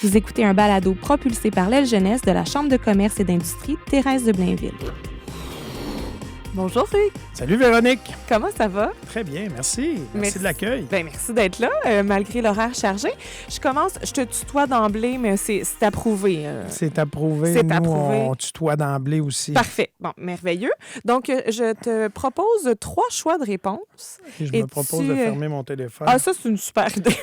Vous écoutez un balado propulsé par l'aile jeunesse de la Chambre de commerce et d'industrie Thérèse de Blainville. Bonjour Hugues. Salut Véronique. Comment ça va? Très bien, merci. Merci de l'accueil. Merci d'être là, malgré l'horaire chargé. Je te tutoie d'emblée, mais c'est approuvé. C'est approuvé. C'est Nous, approuvé. on tutoie d'emblée aussi. Parfait. Bon, merveilleux. Donc, je te propose 3 choix de réponses. Et je me propose de fermer mon téléphone. Ah, ça, c'est une super idée.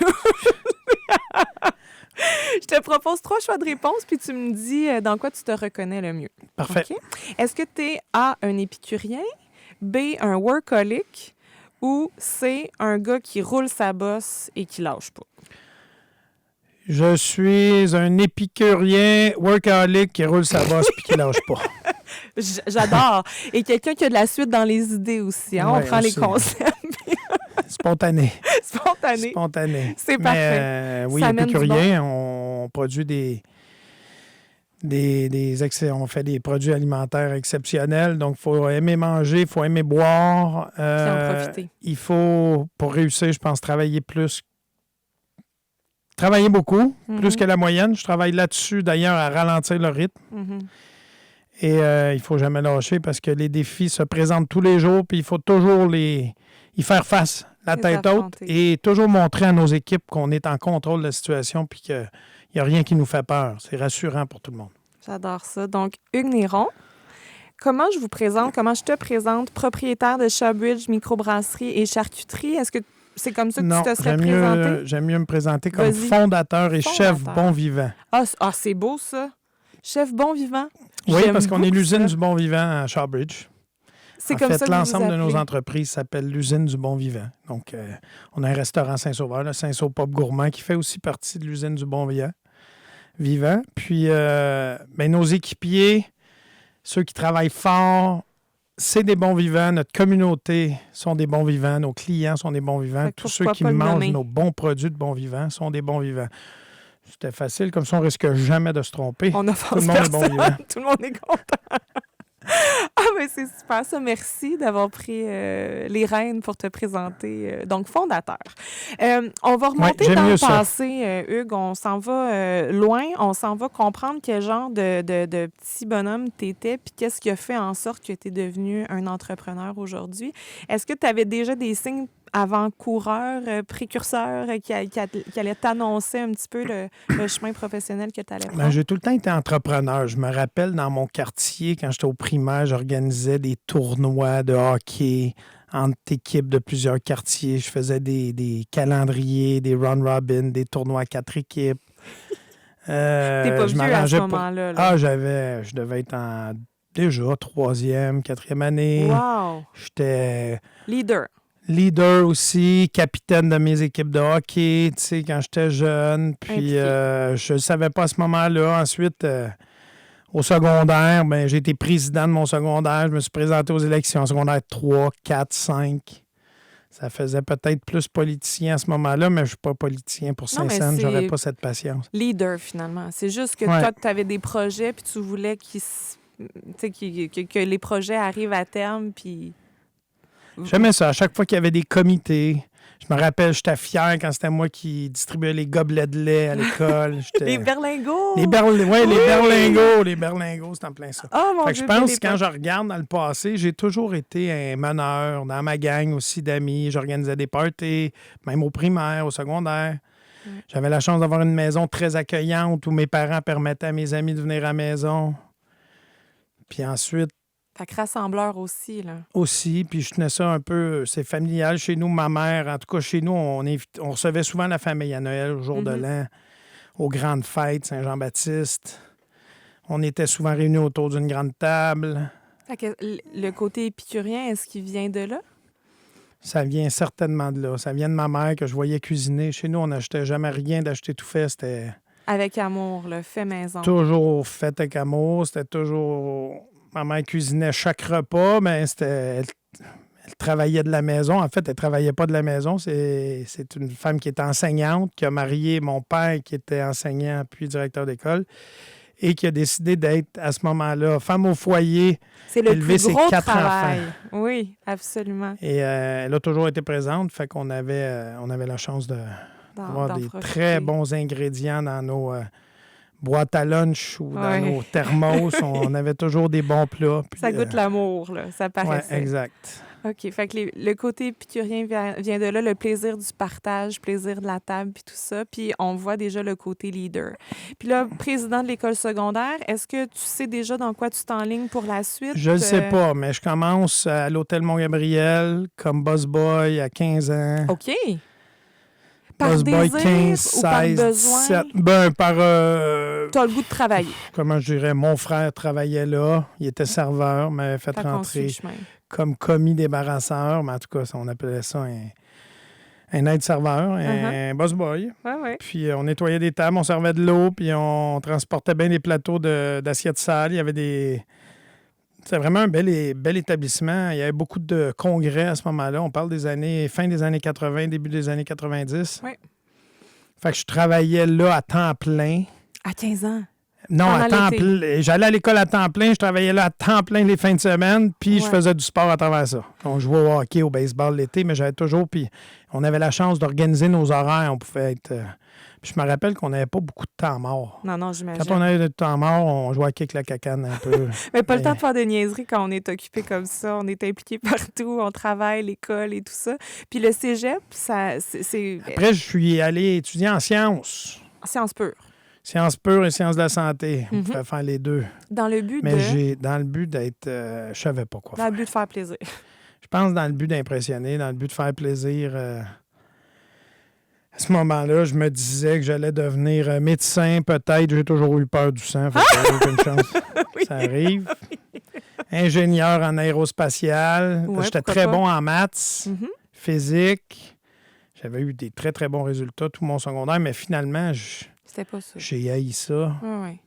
Je te propose 3 choix de réponses, puis tu me dis dans quoi tu te reconnais le mieux. Parfait. Okay? Est-ce que tu es A, un épicurien, B, un workaholic, ou C, un gars qui roule sa bosse et qui lâche pas? Je suis un épicurien workaholic qui roule sa bosse puis qui lâche pas. J'adore. Et quelqu'un qui a de la suite dans les idées aussi. Hein? Ouais, On prend les aussi. concepts. Spontané. Spontané. C'est Mais, parfait. oui, Ça amène du épicurien, on produit on fait des produits alimentaires exceptionnels. Donc, il faut aimer manger, il faut aimer boire. Puis en profiter. Il faut, pour réussir, je pense, travailler beaucoup, plus que la moyenne. Je travaille là-dessus, d'ailleurs, à ralentir le rythme. Mm-hmm. Et il ne faut jamais lâcher parce que les défis se présentent tous les jours, puis il faut toujours y faire face, la tête haute, et toujours montrer à nos équipes qu'on est en contrôle de la situation puis qu'il n'y a rien qui nous fait peur. C'est rassurant pour tout le monde. J'adore ça. Donc, Hugues Néron, comment je te présente, propriétaire de Shawbridge Microbrasserie et Charcuterie? Est-ce que c'est comme ça que tu te serais présenté? J'aime mieux me présenter comme fondateur et chef bon vivant. Ah, c'est beau ça. Chef bon vivant. Oui, J'aime parce qu'on est beaucoup l'usine ça. du bon vivant à Shawbridge. C'est En comme fait, ça que vous l'ensemble vous de nos appelez. entreprises s'appelle l'usine du bon vivant. Donc, on a un restaurant Saint-Sauveur, le Saint-Sauveur Pop Gourmand, qui fait aussi partie de l'usine du bon vivant. Puis, nos équipiers, ceux qui travaillent fort, c'est des bons vivants. Notre communauté sont des bons vivants. Nos clients sont des bons vivants. Tous ceux qui mangent nos bons produits de bons vivants sont des bons vivants. C'était facile, comme ça, on risque jamais de se tromper. On offense Tout le monde est bon vivant. Tout le monde est content. Ah, mais c'est super ça. Merci d'avoir pris les rênes pour te présenter. Donc, fondateur. On va remonter dans le passé, Hugues. On s'en va loin. On s'en va comprendre quel genre de petit bonhomme tu étais puis qu'est-ce qui a fait en sorte que tu es devenu un entrepreneur aujourd'hui. Est-ce que tu avais déjà des signes avant-coureurs, précurseurs qui allaient t'annoncer un petit peu le chemin professionnel que tu allais prendre? J'ai tout le temps été entrepreneur. Je me rappelle, dans mon quartier, quand j'étais au primaire, j'organisais des tournois de hockey entre équipes de plusieurs quartiers. Je faisais des calendriers, des round-robin, des tournois à 4 équipes. T'es pas vieux à ce moment-là. Ah, je devais être déjà 3e, 4e année. Wow! J'étais... Leader aussi, capitaine de mes équipes de hockey, tu sais, quand j'étais jeune. Puis je ne savais pas à ce moment-là. Ensuite, au secondaire, j'ai été président de mon secondaire. Je me suis présenté aux élections secondaire 3, 4, 5. Ça faisait peut-être plus politicien à ce moment-là, mais je ne suis pas politicien pour Saint-Saëns. Je n'aurais pas cette patience. Leader, finalement. C'est juste que toi, tu avais des projets puis tu voulais que les projets arrivent à terme, puis... J'aimais ça. À chaque fois qu'il y avait des comités, je me rappelle, j'étais fier quand c'était moi qui distribuais les gobelets de lait à l'école. Les berlingots! Les berlingots! Les berlingots, c'est en plein ça. Oh, mon Dieu, je pense que quand je regarde dans le passé, j'ai toujours été un meneur. Dans ma gang aussi d'amis, j'organisais des parties, même au primaire, au secondaire. J'avais la chance d'avoir une maison très accueillante où mes parents permettaient à mes amis de venir à la maison. Puis ensuite, fait que rassembleur aussi, là. Aussi, puis je tenais ça un peu, c'est familial chez nous, ma mère, en tout cas chez nous, on recevait souvent la famille à Noël, au jour de l'an, aux grandes fêtes, Saint-Jean-Baptiste. On était souvent réunis autour d'une grande table. Fait que le côté épicurien, est-ce qu'il vient de là? Ça vient certainement de là. Ça vient de ma mère que je voyais cuisiner. Chez nous, on n'achetait jamais rien d'acheter tout fait, c'était... Avec amour, là, fait maison. Toujours fait avec amour, c'était toujours... Ma mère cuisinait chaque repas, mais elle travaillait de la maison. En fait, elle ne travaillait pas de la maison. C'est une femme qui est enseignante, qui a marié mon père, qui était enseignant puis directeur d'école, et qui a décidé d'être, à ce moment-là, femme au foyer. C'est le élever plus gros ses 4 travail. enfants. Oui, absolument. Et elle a toujours été présente, fait qu'on avait la chance de avoir des très bons ingrédients dans nos boîtes à lunch ou dans nos thermos. On avait toujours des bons plats. Puis, ça goûte l'amour, là. Ça paraissait. Oui, exact. OK. Fait que le côté épicurien vient de là, le plaisir du partage, le plaisir de la table, puis tout ça. Puis on voit déjà le côté leader. Puis là, président de l'école secondaire, est-ce que tu sais déjà dans quoi tu t'enlignes pour la suite? Je ne sais pas, mais je commence à l'Hôtel Mont-Gabriel comme busboy à 15 ans. OK. Par busboy 15, 16, ou par besoin? 17. Ben, par... tu as le goût de travailler. Comment je dirais? Mon frère travaillait là. Il était serveur, m'avait fait rentrer comme commis débarrasseur. Mais en tout cas, on appelait ça un aide-serveur, un busboy. Ouais. Puis on nettoyait des tables, on servait de l'eau, puis on transportait bien des plateaux d'assiettes sales. Il y avait des... C'était vraiment un bel établissement. Il y avait beaucoup de congrès à ce moment-là. On parle fin des années 80, début des années 90. Oui. Fait que je travaillais là à temps plein. À 15 ans? Non, à temps plein. J'allais à l'école à temps plein. Je travaillais là à temps plein les fins de semaine. Puis je faisais du sport à travers ça. On jouait au hockey, au baseball l'été, mais j'avais toujours... Puis on avait la chance d'organiser nos horaires. On pouvait être... Puis je me rappelle qu'on n'avait pas beaucoup de temps mort. Non, j'imagine. Quand on avait du temps mort, on jouait à kick la cacane un peu. Mais pas le temps de faire des niaiseries quand on est occupé comme ça. On est impliqué partout, on travaille, l'école et tout ça. Puis le cégep, c'est... Après, je suis allé étudier en sciences. En sciences pures. Sciences pures et sciences de la santé. On pouvait faire les deux. Dans le but dans le but d'être... je savais pas quoi faire. Dans le but de faire plaisir. Je pense dans le but d'impressionner, dans le but de faire plaisir... À ce moment-là, je me disais que j'allais devenir médecin, peut-être. J'ai toujours eu peur du sang, fait que aucune chance. Oui. Ça arrive. Ingénieur en aérospatial. J'étais très bon en maths, physique. J'avais eu des très, très bons résultats tout mon secondaire, mais finalement, c'était pas ça. J'ai haï ça. Oui.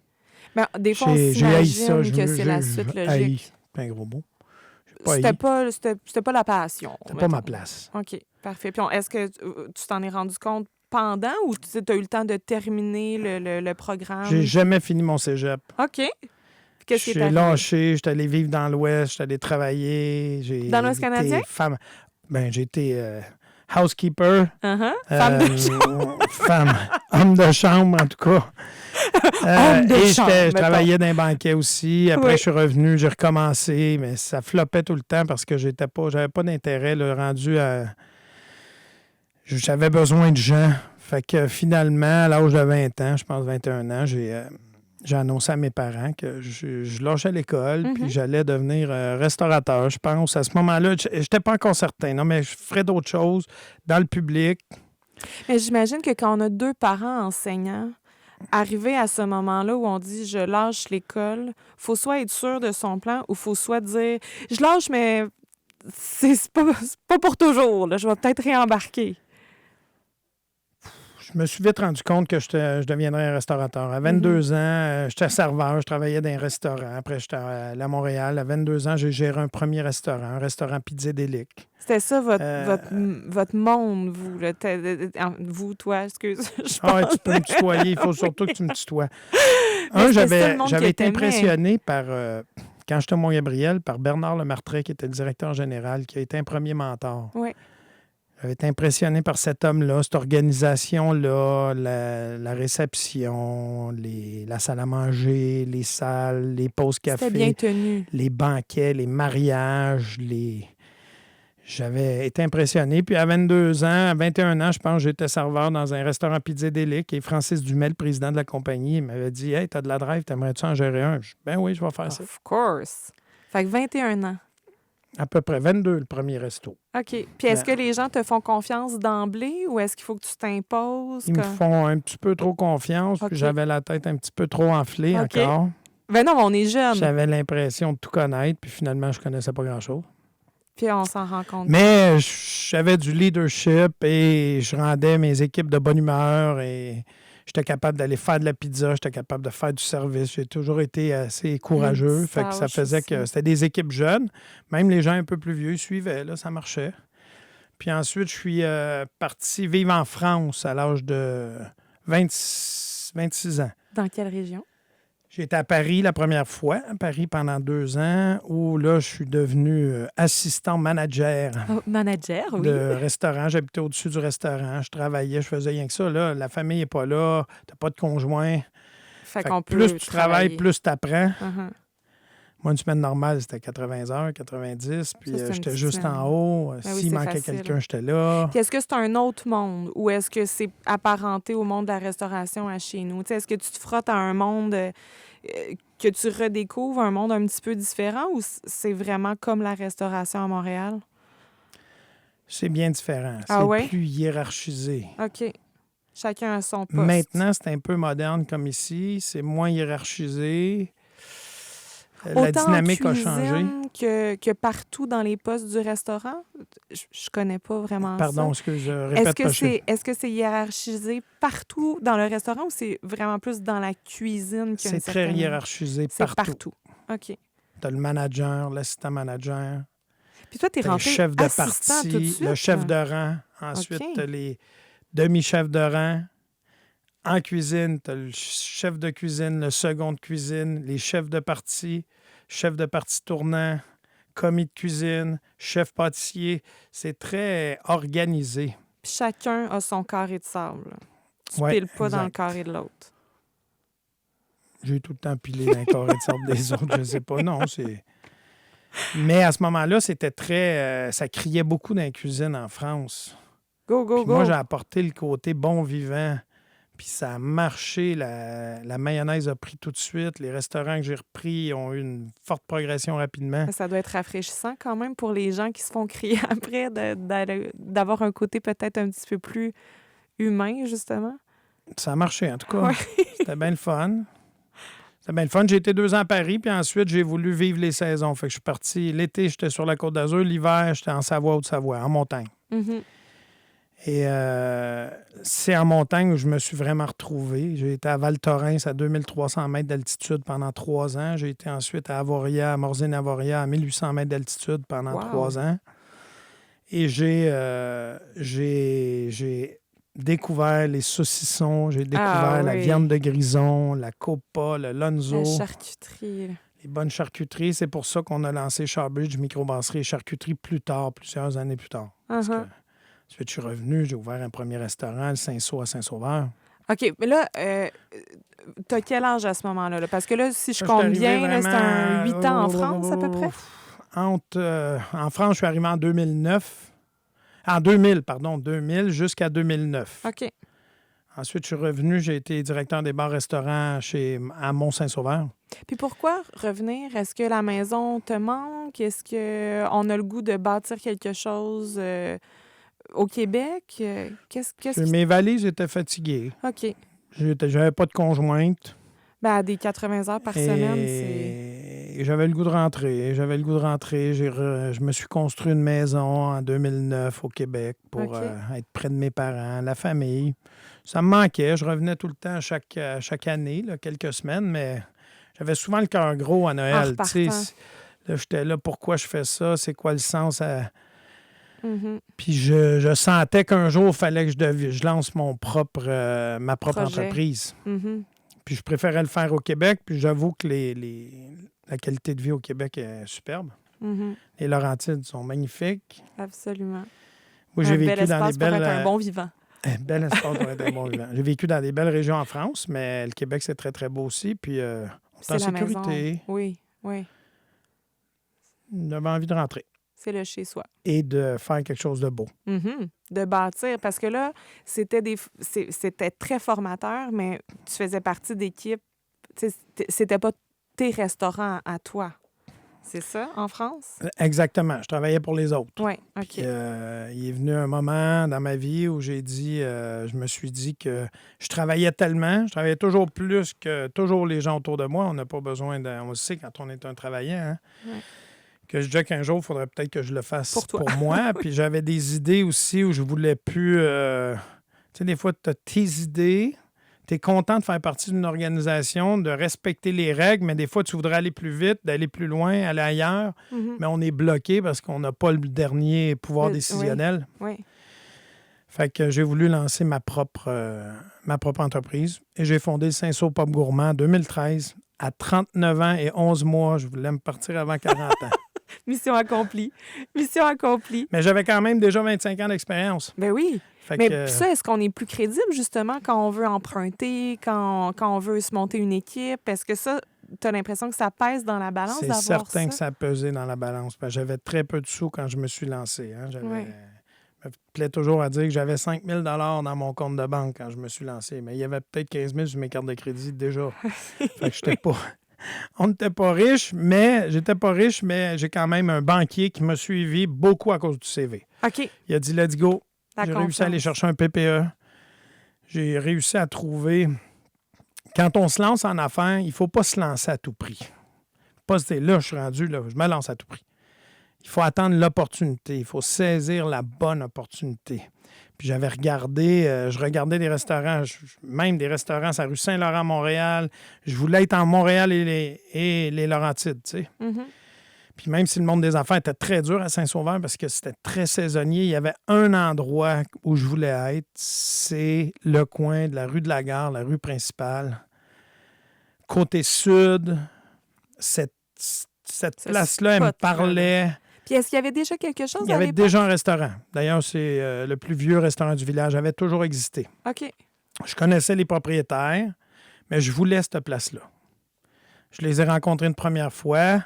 Ben, des fois, on s'imagine que c'est la suite logique. C'est un gros mot. C'était pas la passion. C'était pas ma place. OK, parfait. Puis est-ce que tu t'en es rendu compte pendant ou tu as eu le temps de terminer le programme? J'ai jamais fini mon cégep. OK. Qu'est-ce qui est arrivé? J'ai lâché, j'étais allé vivre dans l'Ouest, j'étais allé travailler. Dans l'Ouest canadien? J'ai été housekeeper. Femme de chambre. Homme de chambre, en tout cas. Je travaillais dans un banquet aussi. Après, je suis revenu, j'ai recommencé, mais ça floppait tout le temps parce que j'avais pas d'intérêt rendu à... J'avais besoin de gens. Fait que finalement, à l'âge de 20 ans, je pense 21 ans, j'ai annoncé à mes parents que je lâchais l'école puis j'allais devenir restaurateur, je pense. À ce moment-là, je n'étais pas encore certain, non, mais je ferais d'autres choses dans le public. Mais j'imagine que quand on a 2 parents enseignants, arriver à ce moment-là où on dit « je lâche l'école », faut soit être sûr de son plan ou faut soit dire « je lâche, mais c'est pas pour toujours, là, je vais peut-être réembarquer ». Je me suis vite rendu compte que je deviendrais un restaurateur. À 22 ans, j'étais serveur, je travaillais dans un restaurant. Après, j'étais allé à Montréal. À 22 ans, j'ai géré un premier restaurant, un restaurant Pizzadélique. C'était ça votre monde, vous. Vous, toi, excuse. Ah, tu peux me tutoyer. Il faut surtout que tu me tutoies. J'avais été impressionné par, quand j'étais au Mont-Gabriel, par Bernard Lemartret, qui était le directeur général, qui a été un premier mentor. Oui. J'avais été impressionné par cet homme-là, cette organisation-là, la réception, la salle à manger, les salles, les pauses café. C'était bien tenu. Les banquets, les mariages, J'avais été impressionné. Puis à 22 ans, à 21 ans, je pense, j'étais serveur dans un restaurant Pizzadélique et Francis Dumais, le président de la compagnie, il m'avait dit « Hey, t'as de la drive, t'aimerais-tu en gérer un? » Je dis « Ben oui, je vais faire ça. » Of course. Fait que 21 ans. À peu près 22, le premier resto. OK. Puis est-ce que les gens te font confiance d'emblée ou est-ce qu'il faut que tu t'imposes? Ils me font un petit peu trop confiance. Puis j'avais la tête un petit peu trop enflée encore. Ben non, on est jeune. J'avais l'impression de tout connaître, puis finalement, je connaissais pas grand-chose. Puis on s'en rend compte. Mais j'avais du leadership et je rendais mes équipes de bonne humeur et j'étais capable d'aller faire de la pizza, j'étais capable de faire du service. J'ai toujours été assez courageux. Fait que ça faisait que c'était des équipes jeunes. Même les gens un peu plus vieux suivaient, là, ça marchait. Puis ensuite, je suis parti vivre en France à l'âge de 26 ans. Dans quelle région? J'ai été à Paris la première fois, à Paris pendant 2 ans, où là, je suis devenu assistant manager. Oh, manager, oui. De restaurant. J'habitais au-dessus du restaurant. Je travaillais, je faisais rien que ça. Là, la famille n'est pas là, tu n'as pas de conjoint. Fait qu'on peut plus tu travailles, travailler. plus tu apprends. Uh-huh. Moi, une semaine normale, c'était 80 heures, 90. Puis Ça, c'est une j'étais petite juste semaine. en haut. Ben oui, S'il c'est manquait facile. quelqu'un, j'étais là. Puis est-ce que c'est un autre monde ou est-ce que c'est apparenté au monde de la restauration à chez nous? Tu sais, est-ce que tu te frottes à un monde que tu redécouvres, un monde un petit peu différent ou c'est vraiment comme la restauration à Montréal? C'est bien différent. Ah c'est ouais? plus hiérarchisé. OK. Chacun a son poste. Maintenant, c'est un peu moderne comme ici. C'est moins hiérarchisé. La Autant dynamique en a changé. cuisine que partout dans les postes du restaurant? Je connais pas vraiment Pardon, ça. est-ce que je répète pas? Est-ce que c'est hiérarchisé partout dans le restaurant ou c'est vraiment plus dans la cuisine qu'il y a une C'est très certaine... hiérarchisé C'est partout. OK. Tu as le manager, l'assistant manager, Puis toi, t'es t'as le rentré chef de assistant tout de partie, suite, le chef là. de rang. Ensuite, OK. tu as les demi-chefs de rang. En cuisine, tu as le chef de cuisine, le second de cuisine, les chefs de partie, chef de partie tournant, commis de cuisine, chef pâtissier. C'est très organisé. Puis chacun a son carré de sable. Tu Ouais, piles pas dans le exact. carré de l'autre. J'ai tout le temps pilé dans le carré de sable des autres, je sais pas. Non, c'est... Mais à ce moment-là, c'était très... ça criait beaucoup dans la cuisine en France. Go, go, Puis go! moi, j'ai apporté le côté bon vivant. Puis ça a marché. La mayonnaise a pris tout de suite. Les restaurants que j'ai repris ont eu une forte progression rapidement. Ça doit être rafraîchissant quand même pour les gens qui se font crier après d'avoir un côté peut-être un petit peu plus humain, justement. Ça a marché, en tout cas. Ouais. C'était bien le fun. C'était bien le fun. J'ai été 2 ans à Paris, puis ensuite, j'ai voulu vivre les saisons. Fait que je suis parti. L'été, j'étais sur la Côte d'Azur. L'hiver, j'étais en Savoie, Haute-Savoie, en montagne. Mhm. Et c'est en montagne où je me suis vraiment retrouvé. J'ai été à Val-Thorens, à 2300 mètres d'altitude pendant 3 ans. J'ai été ensuite à Avoria, à Morzine-Avoria, à 1800 mètres d'altitude pendant Wow. 3 ans. Et j'ai découvert les saucissons, j'ai découvert la oui. viande de grison, la copa, le lonzo, La charcuterie. là. les bonnes charcuteries. C'est pour ça qu'on a lancé Shawbridge Microbrasserie et Charcuterie plus tard, plusieurs années plus tard. Parce que, Uh-huh. ensuite, je suis revenu, j'ai ouvert un premier restaurant, le Saint-Saul à Saint-Sauveur. OK, mais là, t'as quel âge à ce moment-là? Là? Parce que là, si je Ça, compte j'étais bien, arrivé là, c'est un 8 ans en vraiment- France, à peu près? En France, je suis arrivé en 2009. En 2000, pardon, 2000 jusqu'à 2009. OK. Ensuite, je suis revenu, j'ai été directeur des bars-restaurants à Mont-Saint-Sauveur. Puis pourquoi revenir? Est-ce que la maison te manque? Est-ce qu'on a le goût de bâtir quelque chose au Québec? Qu'est-ce qui... Mes valises étaient fatiguées. OK. J'avais pas de conjointe. Ben, à des 80 heures par semaine, c'est... Et j'avais le goût de rentrer. Je me suis construit une maison en 2009 au Québec pour OK. être près de mes parents, la famille. Ça me manquait. Je revenais tout le temps chaque année, là, quelques semaines, mais j'avais souvent le cœur gros à En Noël. Tu sais, repartant. là, j'étais là, pourquoi je fais ça? C'est quoi le sens? Mhm. Puis je sentais qu'un jour, il fallait que je lance ma propre Projet. entreprise. Mhm. Puis je préférais le faire au Québec. Puis j'avoue que la qualité de vie au Québec est superbe. Mhm. Les Laurentides sont magnifiques. Absolument. Moi, j'ai Un bel vécu dans espace des belles... pour être un bon vivant. un bel espace pour être un bon vivant. J'ai vécu dans des belles régions en France, mais le Québec, c'est très, très beau aussi. Puis on est C'est en la sécurité. maison. Oui, oui. J'avais envie de rentrer C'est le chez-soi. et de faire quelque chose de beau. Mhm. De bâtir. Parce que là, c'était très formateur, mais tu faisais partie d'équipes. Tu sais, c'était pas tes restaurants à toi. C'est ça, en France? Exactement. Je travaillais pour les autres. Oui, OK. Puis, il est venu un moment dans ma vie où je me suis dit que je travaillais toujours plus que toujours les gens autour de moi. On n'a pas besoin on le sait quand on est un travaillant, hein, Ouais. que je disais qu'un jour, il faudrait peut-être que je le fasse Pour toi. pour moi. Puis j'avais des idées aussi où je voulais plus... tu sais, des fois, tu as tes idées, tu es content de faire partie d'une organisation, de respecter les règles, mais des fois, tu voudrais aller plus vite, d'aller plus loin, aller ailleurs, Mhm. mais on est bloqué parce qu'on n'a pas le dernier pouvoir décisionnel. Oui. Fait que j'ai voulu lancer ma propre entreprise et j'ai fondé le Saint-Saul Pop Gourmand en 2013 à 39 ans et 11 mois, je voulais me partir avant 40 ans. Mission accomplie. Mission accomplie. Mais j'avais quand même déjà 25 ans d'expérience. Ben oui. Mais ça, est-ce qu'on est plus crédible, justement, quand on veut emprunter, quand on veut se monter une équipe? Est-ce que ça, tu as l'impression que ça pèse dans la balance d'avoir ça? C'est certain que ça pesait dans la balance. Parce que j'avais très peu de sous quand je me suis lancé. Hein. Je me plaît toujours à dire que j'avais 5 000 $ dans mon compte de banque quand je me suis lancé. Mais il y avait peut-être 15 000 sur mes cartes de crédit déjà. Fait que j'étais pas... On n'était pas riche, mais j'étais pas riche, mais j'ai quand même un banquier qui m'a suivi beaucoup à cause du CV. OK. Il a dit « Let's go ». J'ai confiance. réussi à aller chercher un PPE. J'ai réussi à trouver... Quand on se lance en affaires, il ne faut pas se lancer à tout prix. Pas se dire « Là, je suis rendu, là, je me lance à tout prix ». Il faut attendre l'opportunité. Il faut saisir la bonne opportunité. Puis j'avais regardé, je regardais des restaurants, même des restaurants sur la rue Saint-Laurent, Montréal. Je voulais être en Montréal et les Laurentides, tu sais. Mm-hmm. Puis même si le monde des affaires était très dur à Saint-Sauveur parce que c'était très saisonnier, il y avait un endroit où je voulais être, c'est le coin de la rue de la Gare, la rue principale. Côté sud, cette place-là, elle me parlait. Puis est-ce qu'il y avait déjà quelque chose? Il y avait déjà un restaurant. D'ailleurs, c'est le plus vieux restaurant du village. Il avait toujours existé. OK. Je connaissais les propriétaires, mais je voulais cette place-là. Je les ai rencontrés une première fois,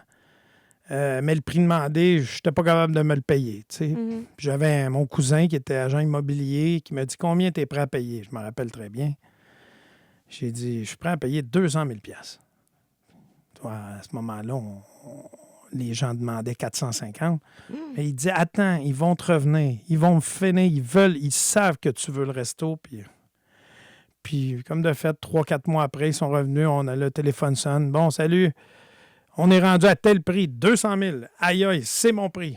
mais le prix demandé, je n'étais pas capable de me le payer. Tu sais. Mm-hmm. Puis j'avais mon cousin qui était agent immobilier qui m'a dit « Combien tu es prêt à payer? » Je me rappelle très bien. J'ai dit « Je suis prêt à payer 200 000 $. Toi, à ce moment-là, les gens demandaient 450. Mais il dit, attends, ils vont te revenir. Ils vont me finir. Ils savent que tu veux le resto. Puis comme de fait, 3-4 mois après, ils sont revenus. On a le téléphone sonne. Bon, salut. On est rendu à tel prix, 200 000. Aïe, aïe, c'est mon prix.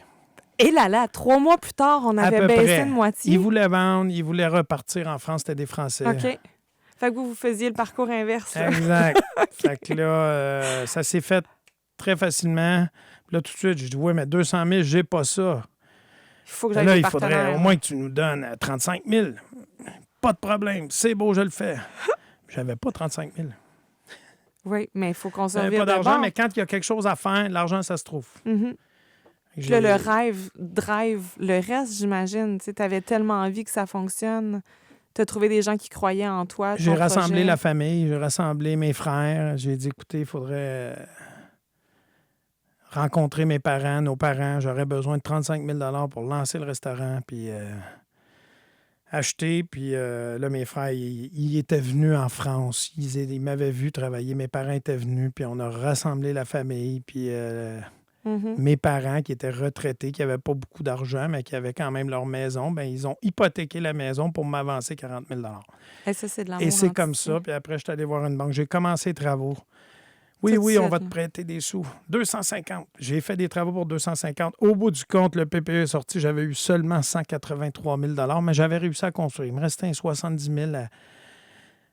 Et là, 3 mois plus tard, on avait baissé de moitié. Ils voulaient vendre. Ils voulaient repartir en France. C'était des Français. OK. Fait que vous faisiez le parcours inverse. Là. Exact. Fait que là, ça s'est fait très facilement. Puis là, tout de suite, j'ai dit, oui, mais 200 000, j'ai pas ça. Il faut que j'aille là, des il faudrait au moins que tu nous donnes 35 000. Pas de problème. C'est beau, je le fais. J'avais pas 35 000. Oui, mais il faut qu'on se J'avais pas d'argent, mais quand il y a quelque chose à faire, l'argent, ça se trouve. Mm-hmm. Puis là, le rêve drive le reste, j'imagine. Tu avais tellement envie que ça fonctionne. Tu as trouvé des gens qui croyaient en toi. J'ai rassemblé la famille, j'ai rassemblé mes frères. J'ai dit, écoutez, il faudrait rencontrer mes parents, nos parents. J'aurais besoin de 35 000 $ pour lancer le restaurant, puis acheter. Puis là, mes frères, ils étaient venus en France. Ils m'avaient vu travailler. Mes parents étaient venus, puis on a rassemblé la famille. Puis mes parents, qui étaient retraités, qui n'avaient pas beaucoup d'argent, mais qui avaient quand même leur maison, bien, ils ont hypothéqué la maison pour m'avancer 40 000 $. Et ça, c'est de l'amour. Et c'est comme ça. Puis après, je suis allé voir une banque. J'ai commencé les travaux. Oui, on va te prêter des sous. 250. J'ai fait des travaux pour 250. Au bout du compte, le PPE est sorti. J'avais eu seulement 183 000 $, mais j'avais réussi à construire. Il me restait un 70 000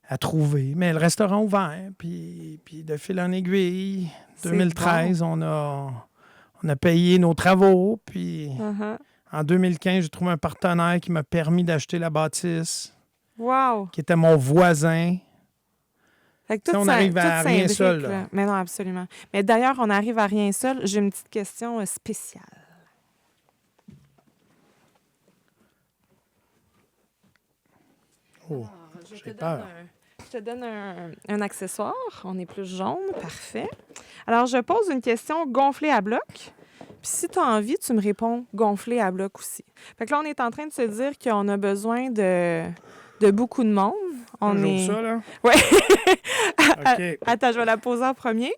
à trouver. Mais le restaurant ouvert. Puis de fil en aiguille, 2013, bon. On a payé nos travaux. Puis en 2015, j'ai trouvé un partenaire qui m'a permis d'acheter la bâtisse. Wow! Qui était mon voisin. Fait que on arrive à rien seul. Là. Mais non, absolument. Mais d'ailleurs, on arrive à rien seul. J'ai une petite question spéciale. Oh, j'ai peur. Je te donne un accessoire. On est plus jaune. Parfait. Alors, je pose une question gonflée à bloc. Puis si tu as envie, tu me réponds gonflé à bloc aussi. Fait que là, on est en train de se dire qu'on a besoin de beaucoup de monde. Ça, là? Oui. OK. Attends, je vais la poser en premier.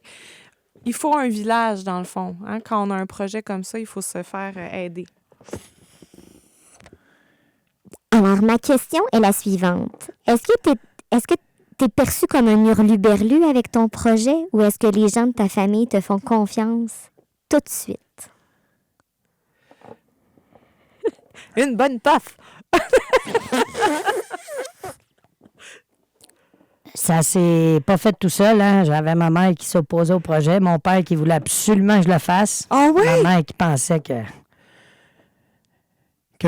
Il faut un village, dans le fond. Hein? Quand on a un projet comme ça, il faut se faire aider. Alors, ma question est la suivante. Est-ce que t'es perçu comme un hurluberlu avec ton projet ou est-ce que les gens de ta famille te font confiance tout de suite? Une bonne paf! Ça s'est pas fait tout seul. Hein? J'avais ma mère qui s'opposait au projet, mon père qui voulait absolument que je le fasse. Ah oui? Ma mère qui pensait que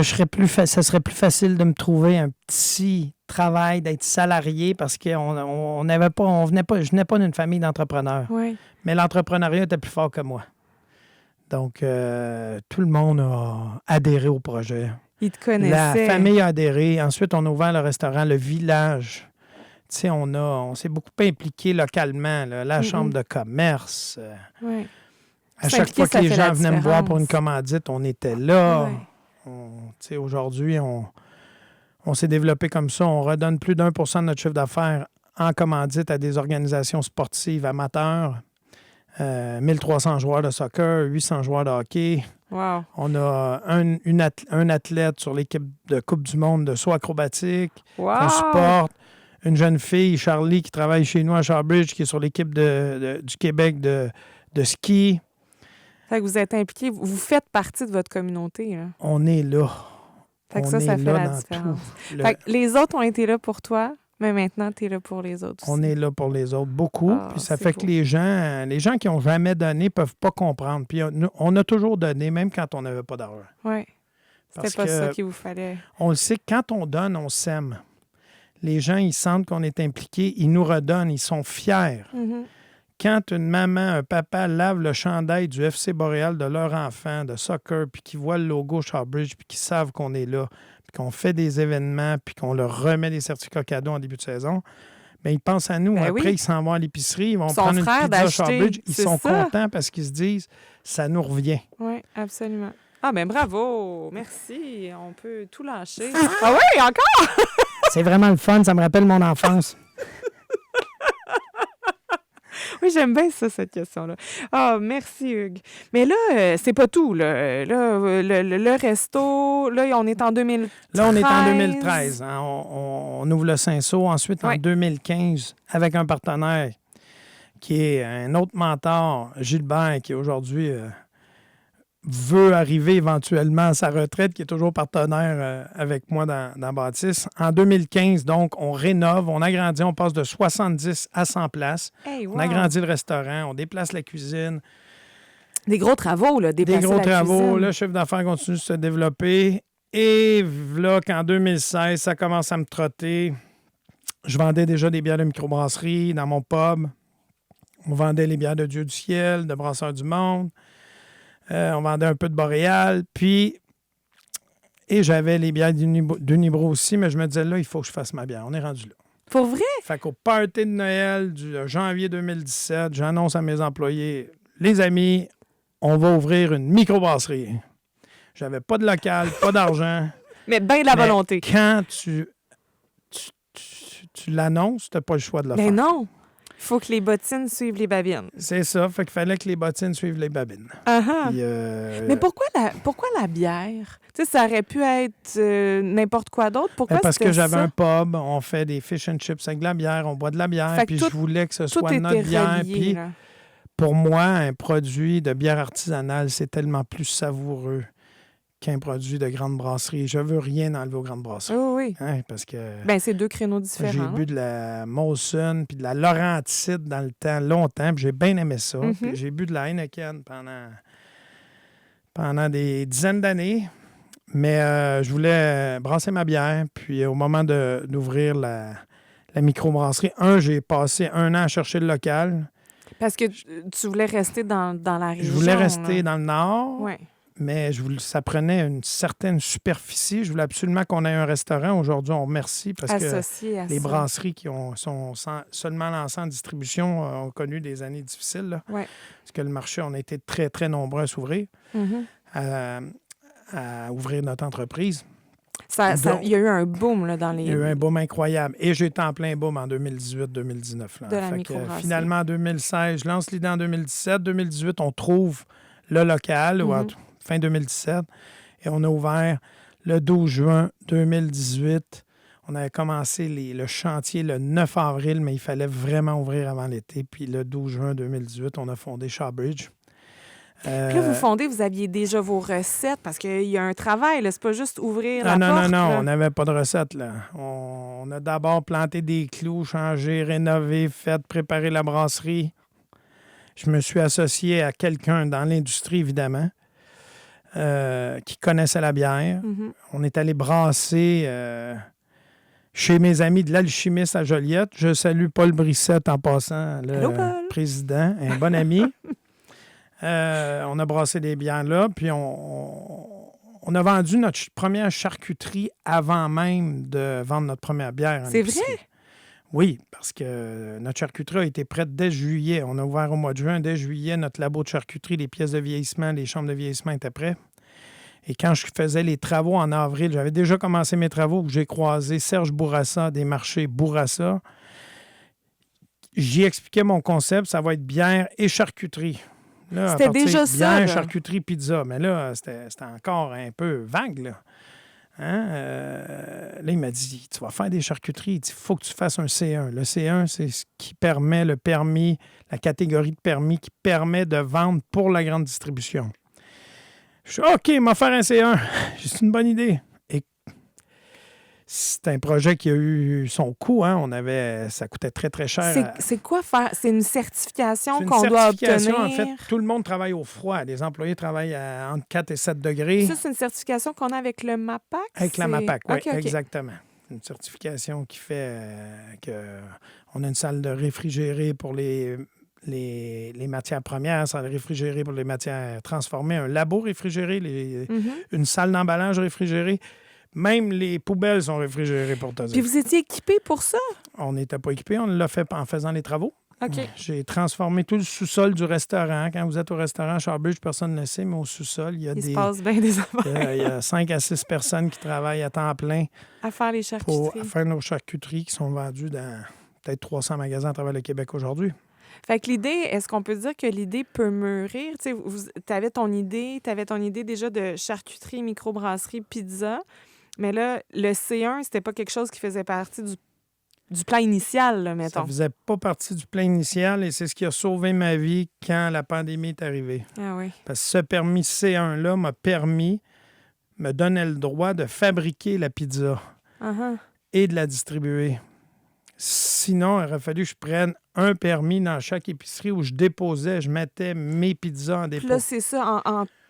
que ça serait plus facile de me trouver un petit travail, d'être salarié, parce que je venais pas d'une famille d'entrepreneurs. Oui. Mais l'entrepreneuriat était plus fort que moi. Donc, tout le monde a adhéré au projet. Ils te connaissaient. La famille a adhéré. Ensuite, on a ouvert le restaurant Le Village. Tu sais, on s'est beaucoup impliqué localement. Là, la chambre de commerce. Oui. À chaque fois que les gens venaient me voir pour une commandite, on était là. Ouais. Tu sais, aujourd'hui, on s'est développé comme ça. On redonne plus d'1% de notre chiffre d'affaires en commandite à des organisations sportives amateurs. 1300 joueurs de soccer, 800 joueurs de hockey. Wow. On a un athlète sur l'équipe de Coupe du monde de saut acrobatique. Wow. Un sport. Une jeune fille, Charlie, qui travaille chez nous à Shawbridge, qui est sur l'équipe du Québec de ski. Fait que vous êtes impliqués. Vous faites partie de votre communauté. Là. On est là. Fait que ça fait la différence. Fait que les autres ont été là pour toi, mais maintenant, tu es là pour les autres aussi. On est là pour les autres, beaucoup. Puis ça fait que les gens qui n'ont jamais donné ne peuvent pas comprendre. Puis on a toujours donné, même quand on n'avait pas d'argent. Oui. C'était pas ça qu'il vous fallait. On le sait, quand on donne, on s'aime. Les gens, ils sentent qu'on est impliqués, ils nous redonnent, ils sont fiers. Mm-hmm. Quand une maman, un papa lave le chandail du FC Boréal de leur enfant de soccer, puis qu'ils voient le logo Shawbridge, puis qu'ils savent qu'on est là, puis qu'on fait des événements, puis qu'on leur remet des certificats cadeaux en début de saison, bien, ils pensent à nous. Ben après, oui. ils s'en vont à l'épicerie, ils vont prendre une pizza Shawbridge. Ils sont contents parce qu'ils se disent « ça nous revient ». Oui, absolument. Ah ben bravo! Merci. On peut tout lâcher. Ah oui, encore? C'est vraiment le fun. Ça me rappelle mon enfance. Oui, j'aime bien ça, cette question-là. Ah, merci, Hugues. Mais là, c'est pas tout. Là, le resto, là, on est en 2013. Là, on est en 2013. Hein. On ouvre le Saint-Saul. Ensuite, en 2015, avec un partenaire qui est un autre mentor, Gilbert, qui aujourd'hui veut arriver éventuellement à sa retraite, qui est toujours partenaire avec moi dans Bâtisse. En 2015, donc, on rénove, on agrandit, on passe de 70 à 100 places. Hey, wow. On agrandit le restaurant, on déplace la cuisine. Des gros travaux, là, déplacer la cuisine. Des gros travaux, le chiffre d'affaires continue de se développer. Et là, qu'en 2016, ça commence à me trotter. Je vendais déjà des bières de microbrasserie dans mon pub. On vendait les bières de Dieu du ciel, de Brasseurs du monde. On vendait un peu de Boréal. Et j'avais les bières d'Unibro aussi, mais je me disais, là, il faut que je fasse ma bière. On est rendu là. Pour vrai? Fait qu'au party de Noël du janvier 2017, j'annonce à mes employés, les amis, on va ouvrir une microbrasserie. J'avais pas de local, pas d'argent. Mais bien de la volonté. Quand tu l'annonces, tu n'as pas le choix de le faire. Mais non! Il faut que les bottines suivent les babines. C'est ça. Fait qu'il fallait que les bottines suivent les babines. Uh-huh. Puis, mais pourquoi la bière? Tu sais, ça aurait pu être n'importe quoi d'autre. Pourquoi parce que j'avais ça? un pub, on fait des fish and chips avec de la bière, on boit de la bière, puis je voulais que ce soit notre bière. Puis pour moi, un produit de bière artisanale, c'est tellement plus savoureux qu'un produit de grande brasserie. Je veux rien enlever aux grandes brasseries. Oui. Hein, parce que c'est deux créneaux différents. J'ai bu de la Molson puis de la Laurentide dans le temps, longtemps, puis j'ai bien aimé ça. Puis j'ai bu de la Heineken pendant des dizaines d'années. Mais je voulais brasser ma bière. Puis au moment d'ouvrir la microbrasserie, j'ai passé 1 an à chercher le local. Parce que tu voulais rester dans la région. Je voulais rester dans le Nord. Oui. Mais ça prenait une certaine superficie. Je voulais absolument qu'on ait un restaurant. Aujourd'hui, on remercie parce que les brasseries qui sont seulement lancées en distribution ont connu des années difficiles. Là, parce que le marché, on a été très, très nombreux à s'ouvrir, à ouvrir notre entreprise. Il y a eu un boom là, dans les... Il y a eu un boom incroyable. Et j'ai été en plein boom en 2018-2019. De la microbrasserie. Finalement, en 2016, je lance l'idée en 2017. 2018, on trouve le local, fin 2017. Et on a ouvert le 12 juin 2018. On avait commencé le chantier le 9 avril, mais il fallait vraiment ouvrir avant l'été. Puis le 12 juin 2018, on a fondé Shawbridge. Puis là, vous fondez, vous aviez déjà vos recettes parce qu'il y a un travail, là. C'est pas juste ouvrir la porte. Non, on n'avait pas de recettes, là. On a d'abord planté des clous, changé, rénové, préparé la brasserie. Je me suis associé à quelqu'un dans l'industrie, évidemment. qui connaissaient la bière. Mhm. On est allé brasser chez mes amis de l'Alchimiste à Joliette. Je salue Paul Brissette en passant, le Allô, Paul. président, un bon ami. On a brassé des bières là, puis on a vendu notre première charcuterie avant même de vendre notre première bière. C'est vrai? Oui, parce que notre charcuterie a été prête dès juillet. On a ouvert au mois de juin. Dès juillet, notre labo de charcuterie, les pièces de vieillissement, les chambres de vieillissement étaient prêts. Et quand je faisais les travaux en avril, j'avais déjà commencé mes travaux où j'ai croisé Serge Bourassa des marchés Bourassa. J'y expliquais mon concept, ça va être bière et charcuterie. Là, c'était déjà ça. Bière, là. charcuterie, pizza. Mais là, c'était encore un peu vague, là. Hein? Là, il m'a dit, tu vas faire des charcuteries. Il dit, il faut que tu fasses un C1. Le C1, c'est ce qui permet le permis, la catégorie de permis qui permet de vendre pour la grande distribution. Je suis OK, il m'a faire un C1. C'est une bonne idée. Et c'est un projet qui a eu son coût. Hein? Ça coûtait très, très cher. C'est quoi faire? C'est une certification C'est une qu'on doit certification, obtenir? En fait, tout le monde travaille au froid. Les employés travaillent entre 4 et 7 degrés. Ça, c'est une certification qu'on a avec le MAPAC? Avec la MAPAC, oui, OK. exactement. Une certification qui fait qu'on a une salle de réfrigérée pour les matières premières, salle réfrigérée pour les matières transformées, un labo réfrigéré, une salle d'emballage réfrigérée. Même les poubelles sont réfrigérées pour te dire. Puis vous étiez équipé pour ça? On n'était pas équipé, on l'a fait en faisant les travaux. OK. J'ai transformé tout le sous-sol du restaurant. Quand vous êtes au restaurant Charbridge, personne ne le sait, mais au sous-sol, il se passe bien des affaires. Il y a 5 à 6 personnes qui travaillent à temps plein à faire les charcuteries. pour faire nos charcuteries qui sont vendues dans peut-être 300 magasins à travers le Québec aujourd'hui. Fait que l'idée, est-ce qu'on peut dire que l'idée peut mûrir? Tu sais, tu avais ton idée déjà de charcuterie, microbrasserie, pizza. Mais là, le C1, c'était pas quelque chose qui faisait partie du plan initial, là, mettons. Ça faisait pas partie du plan initial et c'est ce qui a sauvé ma vie quand la pandémie est arrivée. Ah oui. Parce que ce permis C1-là me donnait le droit de fabriquer la pizza et de la distribuer. Sinon, il aurait fallu que je prenne un permis dans chaque épicerie où je mettais mes pizzas en dépôt. Puis là, c'est ça,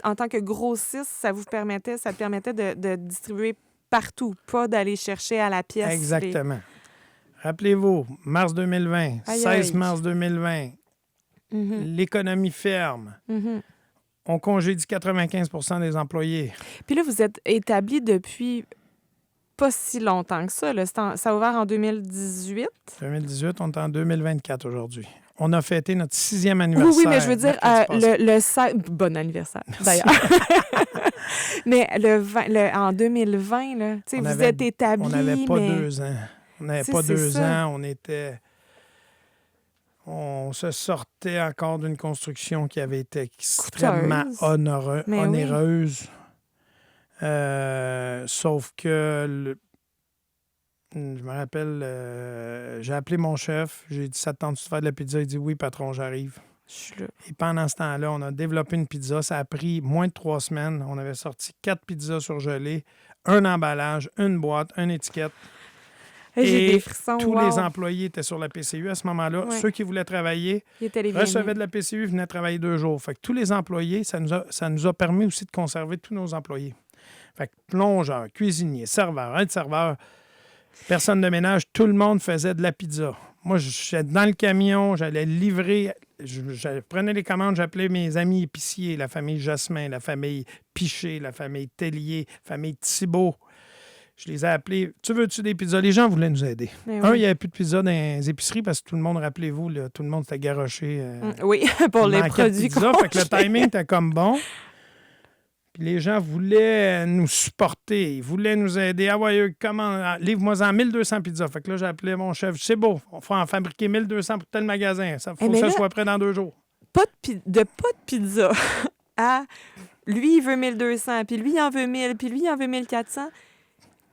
en tant que grossiste, ça te permettait de distribuer partout, pas d'aller chercher à la pièce. Exactement. Rappelez-vous, mars 2020, 16 mars 2020, l'économie ferme. On congédie 95 % des employés. Puis là, vous êtes établi depuis pas si longtemps que ça. Là. Ça a ouvert en 2018. 2018, on est en 2024 aujourd'hui. On a fêté notre 6e anniversaire. Oui, mais je veux dire, bon anniversaire, d'ailleurs. Mais en 2020, là, vous êtes établi. On n'avait pas 2 ans. On n'avait pas 2 ans. On se sortait encore d'une construction qui avait été extrêmement onéreuse. Sauf que, je me rappelle, j'ai appelé mon chef. J'ai dit, ça te tente de faire de la pizza? Il dit, oui, patron, j'arrive. Je suis là. Et pendant ce temps-là, on a développé une pizza. Ça a pris moins de 3 semaines. On avait sorti 4 pizzas surgelées, un emballage, une boîte, une étiquette. J'ai des frissons. Tous les employés étaient sur la PCU à ce moment-là. Ouais. Ceux qui voulaient travailler recevaient de la PCU, venaient travailler 2 jours. Fait que tous les employés, ça nous a permis aussi de conserver tous nos employés. Fait que plongeurs, cuisiniers, serveurs, aide-serveurs, personne de ménage, tout le monde faisait de la pizza. Moi, j'étais dans le camion, j'allais livrer, je prenais les commandes, j'appelais mes amis épiciers, la famille Jasmin, la famille Piché, la famille Tellier, la famille Thibault. Je les ai appelés. Tu veux-tu des pizzas? Les gens voulaient nous aider. Il n'y avait plus de pizza dans les épiceries parce que tout le monde, rappelez-vous, là, tout le monde s'était garoché. Oui, pour les produits. Pizza, fait que le timing était comme bon. Puis les gens voulaient nous supporter. Ils voulaient nous aider. Ah ouais, livre-moi-en 1200 pizzas. Fait que là, j'ai appelé mon chef. C'est beau, on va en fabriquer 1200 pour tel magasin. Il faut que ça soit prêt dans 2 jours. Pas de pizza à lui, il veut 1200, puis lui, il en veut 1000, puis lui, il en veut 1400.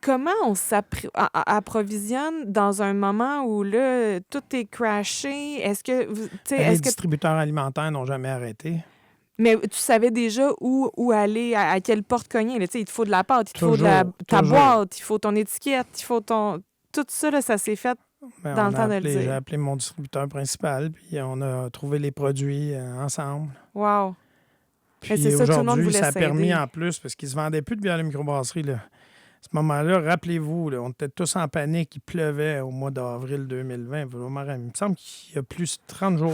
Comment on s'approvisionne dans un moment où là, tout est crashé? Est-ce que les distributeurs alimentaires n'ont jamais arrêté. Mais tu savais déjà où aller, à quelle porte cogner. Là, il te faut de la pâte, il te faut ta boîte, il faut ton étiquette, il faut ton... Tout ça, là, ça s'est fait dans le temps de le dire. J'ai appelé mon distributeur principal, puis on a trouvé les produits ensemble. Wow! Puis c'est ça, tout le monde aujourd'hui, voulait ça a permis s'aider. en plus, parce qu'ils ne se vendaient plus de bière de microbrasserie. Là. À ce moment-là, rappelez-vous, là, on était tous en panique. Il pleuvait au mois d'avril 2020. Il me semble qu'il y a plus de 30 jours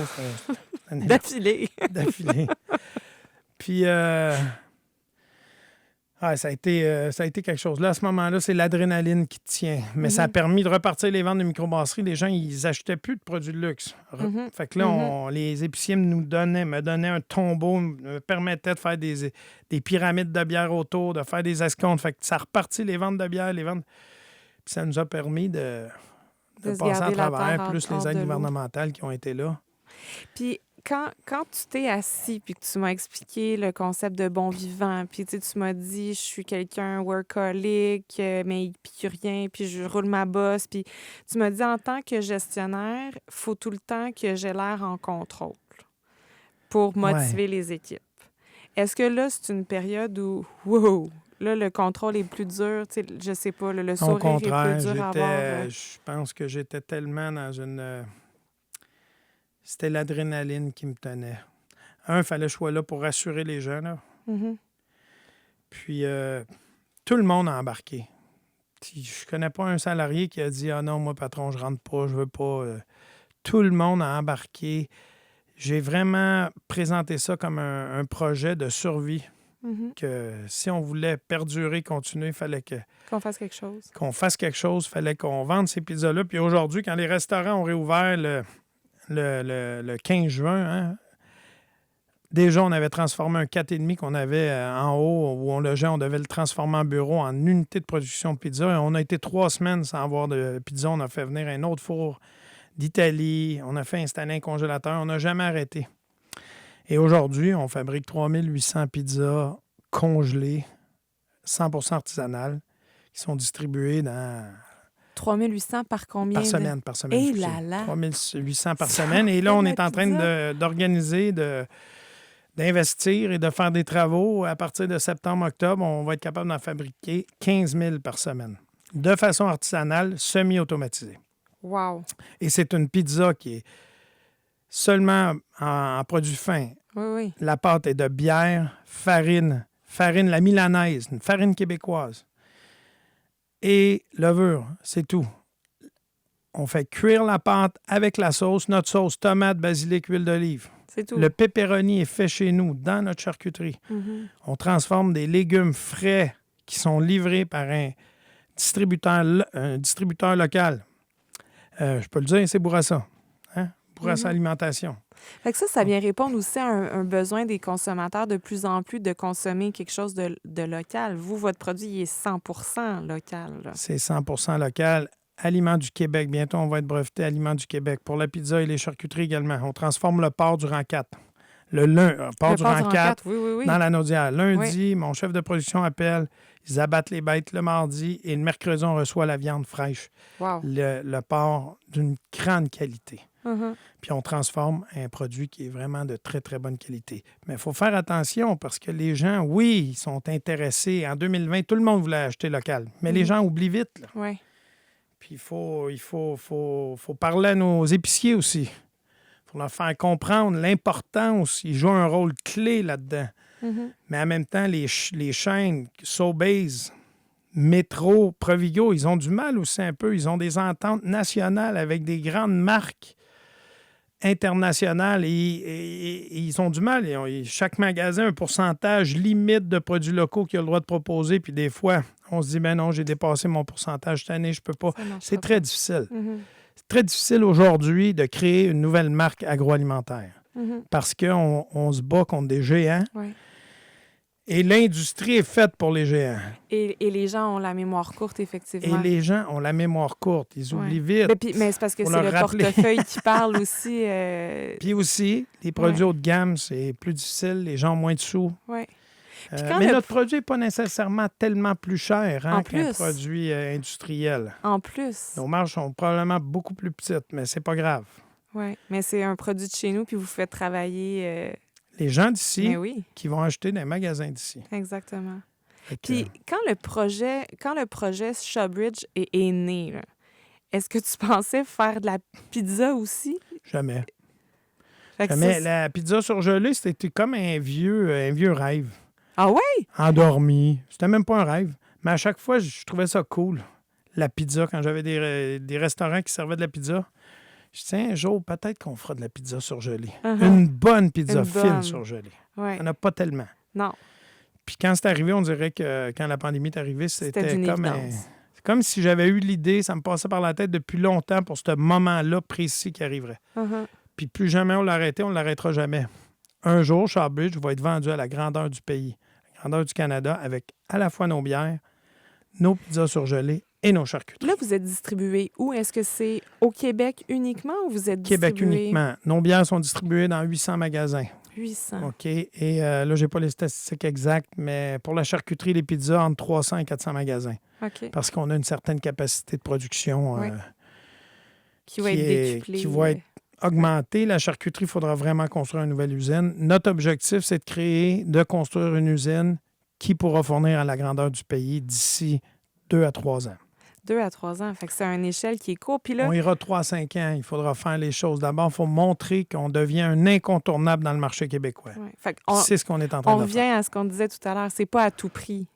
D'affilée. d'affilée. Puis, ça a été quelque chose. Là, à ce moment-là, c'est l'adrénaline qui tient. Mais ça a permis de repartir les ventes de microbrasserie. Les gens, ils achetaient plus de produits de luxe. Fait que là, les épiciers me donnaient un tombeau, me permettaient de faire des pyramides de bière autour, de faire des escomptes. Fait que ça a reparti les ventes de bière, Puis ça nous a permis de passer à travers, plus les aides gouvernementales qui ont été là. Puis quand tu t'es assis puis que tu m'as expliqué le concept de bon vivant, puis tu m'as dit je suis quelqu'un workaholic, mais épicurien, puis je roule ma bosse, puis tu m'as dit en tant que gestionnaire, faut tout le temps que j'ai l'air en contrôle pour motiver les équipes. Est-ce que là, c'est une période où, wow, là, le contrôle est plus dur, je sais pas, le sourire est plus dur à avoir? Je pense que j'étais tellement dans une... C'était l'adrénaline qui me tenait. Il fallait que je sois là pour rassurer les gens. Là. Puis, tout le monde a embarqué. Je connais pas un salarié qui a dit « Ah non, moi, patron, je rentre pas, je veux pas. » Tout le monde a embarqué. J'ai vraiment présenté ça comme un projet de survie. Que si on voulait perdurer, continuer, il fallait qu'on fasse quelque chose. Il fallait qu'on vende ces pizzas-là. Puis aujourd'hui, quand les restaurants ont réouvert le 15 juin, déjà, on avait transformé un 4,5 qu'on avait en haut où on logeait. On devait le transformer en bureau, en unité de production de pizza. Et on a été 3 semaines sans avoir de pizza. On a fait venir un autre four d'Italie. On a fait installer un congélateur. On n'a jamais arrêté. Et aujourd'hui, on fabrique 3800 pizzas congelées, 100% artisanales, qui sont distribuées dans... 3800 par combien? Par semaine. Et là là! 3800 par semaine. Et là, on est en train d'organiser, d'investir et de faire des travaux. À partir de septembre-octobre, on va être capable d'en fabriquer 15 000 par semaine, de façon artisanale, semi-automatisée. Wow! Et c'est une pizza qui est seulement en produits fins. Oui. La pâte est de bière, farine, la milanaise, une farine québécoise. Et levure, c'est tout. On fait cuire la pâte avec la sauce, notre sauce tomate, basilic, huile d'olive. C'est tout. Le pepperoni est fait chez nous, dans notre charcuterie. On transforme des légumes frais qui sont livrés par un distributeur local. Je peux le dire, c'est Bourassa. Bourassa Alimentation. Fait que ça vient répondre aussi à un besoin des consommateurs de plus en plus de consommer quelque chose de local. Vous, votre produit, il est 100% local. Là. C'est 100% local. Aliments du Québec. Bientôt, on va être breveté Aliments du Québec. Pour la pizza et les charcuteries également. On transforme le porc du rang 4. Le porc du rang 4 oui. dans la Naudière. Lundi, mon chef de production appelle. Ils abattent les bêtes le mardi et le mercredi, on reçoit la viande fraîche. Wow. Le porc d'une grande qualité. Puis on transforme un produit qui est vraiment de très, très bonne qualité. Mais il faut faire attention parce que les gens, oui, ils sont intéressés. En 2020, tout le monde voulait acheter local. Mais les gens oublient vite. Là. Oui. Puis il faut parler à nos épiciers aussi. Il faut leur faire comprendre l'importance. Ils jouent un rôle clé là-dedans. Mais en même temps, les chaînes, Sobeys, Métro, Provigo, ils ont du mal aussi un peu. Ils ont des ententes nationales avec des grandes marques internationales et ils ont du mal. Chaque magasin a un pourcentage limite de produits locaux qu'il a le droit de proposer. Puis des fois, on se dit, ben non, j'ai dépassé mon pourcentage cette année, je peux pas. C'est très difficile. C'est très difficile aujourd'hui de créer une nouvelle marque agroalimentaire parce qu'on se bat contre des géants. Oui. Et l'industrie est faite pour les géants. Et les gens ont la mémoire courte, effectivement. Et les gens ont la mémoire courte. Ils oublient vite. Mais c'est parce que c'est le portefeuille qui parle aussi. Puis aussi, les produits haut de gamme, c'est plus difficile. Les gens ont moins de sous. Oui. Mais notre produit n'est pas nécessairement tellement plus cher qu'un produit industriel. En plus. Nos marges sont probablement beaucoup plus petites, mais c'est pas grave. Oui, mais c'est un produit de chez nous, puis vous faites travailler... les gens d'ici qui vont acheter dans les magasins d'ici. Exactement. Puis quand le projet Shawbridge est né, là, est-ce que tu pensais faire de la pizza aussi? Jamais. Mais la pizza surgelée, c'était comme un vieux rêve. Ah oui? Endormi. C'était même pas un rêve. Mais à chaque fois, je trouvais ça cool. La pizza, quand j'avais des restaurants qui servaient de la pizza, je disais, un jour, peut-être qu'on fera de la pizza surgelée. Une bonne pizza fine surgelée. Ouais. Il n'y en a pas tellement. Non. Puis quand c'est arrivé, on dirait que quand la pandémie est arrivée, c'était comme c'est comme si j'avais eu l'idée, ça me passait par la tête depuis longtemps pour ce moment-là précis qui arriverait. Puis plus jamais on l'arrêtait, on ne l'arrêtera jamais. Un jour, Shawbridge va être vendu à la grandeur du pays, à la grandeur du Canada, avec à la fois nos bières, nos pizzas surgelées et nos charcuteries. Là, vous êtes distribué où? Est-ce que c'est au Québec uniquement ou vous êtes distribué? Québec uniquement. Nos bières sont distribuées dans 800 magasins. 800. OK. Et là, je n'ai pas les statistiques exactes, mais pour la charcuterie, les pizzas, entre 300 et 400 magasins. OK. Parce qu'on a une certaine capacité de production qui va être décuplée. Qui va être augmentée. La charcuterie, il faudra vraiment construire une nouvelle usine. Notre objectif, c'est de construire une usine qui pourra fournir à la grandeur du pays d'ici 2 à 3 ans. 2 à 3 ans. Fait que c'est une échelle qui est courte. Puis là, on ira 3 à 5 ans. Il faudra faire les choses. D'abord, il faut montrer qu'on devient un incontournable dans le marché québécois. Ouais. Fait c'est ce qu'on est en train de faire. On revient à ce qu'on disait tout à l'heure. C'est pas à tout prix.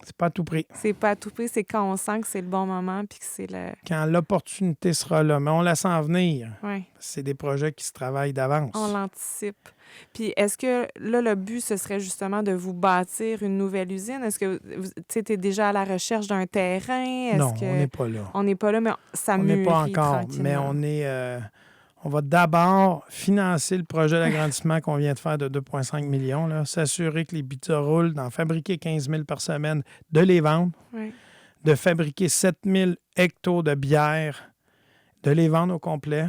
C'est pas à tout prix. C'est pas à tout prix. C'est quand on sent que c'est le bon moment puis que c'est le... Quand l'opportunité sera là. Mais on la sent venir. Ouais. C'est des projets qui se travaillent d'avance. On l'anticipe. Puis est-ce que là, le but, ce serait justement de vous bâtir une nouvelle usine? Est-ce que tu es déjà à la recherche d'un terrain? Non, on n'est pas là. On n'est pas là, mais ça mûrit. On n'est pas encore, mais on va d'abord financer le projet d'agrandissement qu'on vient de faire de 2,5 millions, là, s'assurer que les pizzas roulent, d'en fabriquer 15 000 par semaine, de les vendre, de fabriquer 7 000 hectos de bière, de les vendre au complet.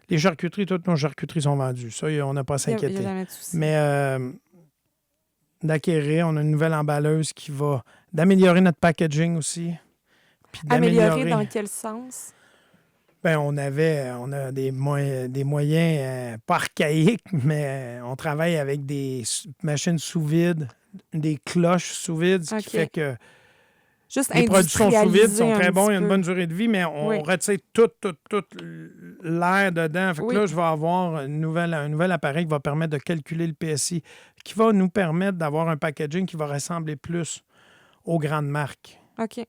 Les charcuteries, toutes nos charcuteries sont vendues. Ça, on n'a pas à s'inquiéter. Il y a jamais de souci. Mais d'acquérir, on a une nouvelle emballeuse d'améliorer notre packaging aussi. Puis améliorer dans quel sens? Bien, on a des moyens pas archaïques, mais on travaille avec des machines sous vide, des cloches sous vide, ce qui fait que juste les produits sont sous vide, sont très bons, il y a une peu. bonne durée de vie, mais on retire tout l'air dedans. Fait que là, je vais avoir un nouvel appareil qui va permettre de calculer le PSI, qui va nous permettre d'avoir un packaging qui va ressembler plus aux grandes marques. OK.